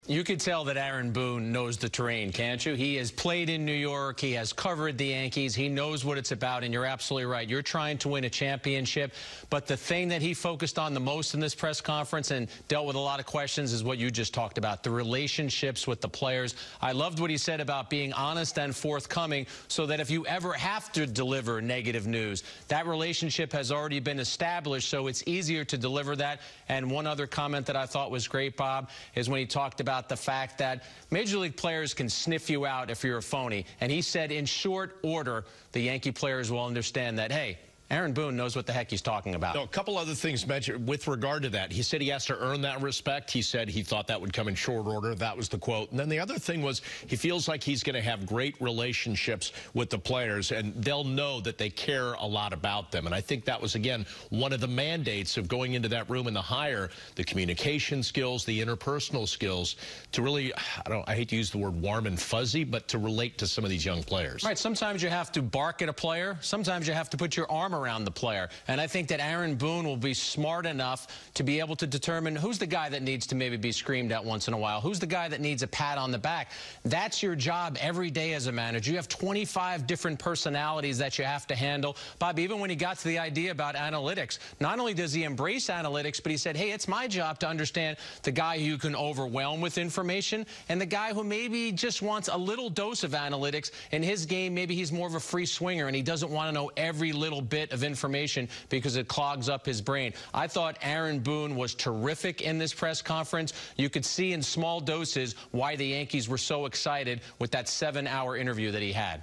You could tell that Aaron Boone knows the terrain, can't you? He has played in New York. He has covered the Yankees. He knows what it's about, and you're absolutely right. You're trying to win a championship, but the thing that he focused on the most in this press conference and dealt with a lot of questions is what you just talked about, the relationships with the players. I loved what he said about being honest and forthcoming so that if you ever have to deliver negative news, that relationship has already been established, so it's easier to deliver that. And one other comment that I thought was great, Bob, is when he talked about the fact that Major League players can sniff you out if you're a phony. And he said in short order, the Yankee players will understand that, hey, Aaron Boone knows what the heck he's talking about. So a couple other things mentioned with regard to that. He said he has to earn that respect. He said he thought that would come in short order. That was the quote. And then the other thing was he feels like he's going to have great relationships with the players, and they'll know that they care a lot about them. And I think that was, again, one of the mandates of going into that room and the hire, the communication skills, the interpersonal skills, to really, I hate to use the word warm and fuzzy, but to relate to some of these young players. Right. Sometimes you have to bark at a player. Sometimes you have to put your arm around the player. And I think that Aaron Boone will be smart enough to be able to determine who's the guy that needs to maybe be screamed at once in a while, who's the guy that needs a pat on the back. That's your job every day as a manager. You have 25 different personalities that you have to handle. Bob, even when he got to the idea about analytics, not only does he embrace analytics, but he said, hey, it's my job to understand the guy who you can overwhelm with information and the guy who maybe just wants a little dose of analytics. In his game, maybe he's more of a free swinger and he doesn't want to know every little bit of information because it clogs up his brain. I thought Aaron Boone was terrific in this press conference. You could see in small doses why the Yankees were so excited with that 7-hour interview that he had.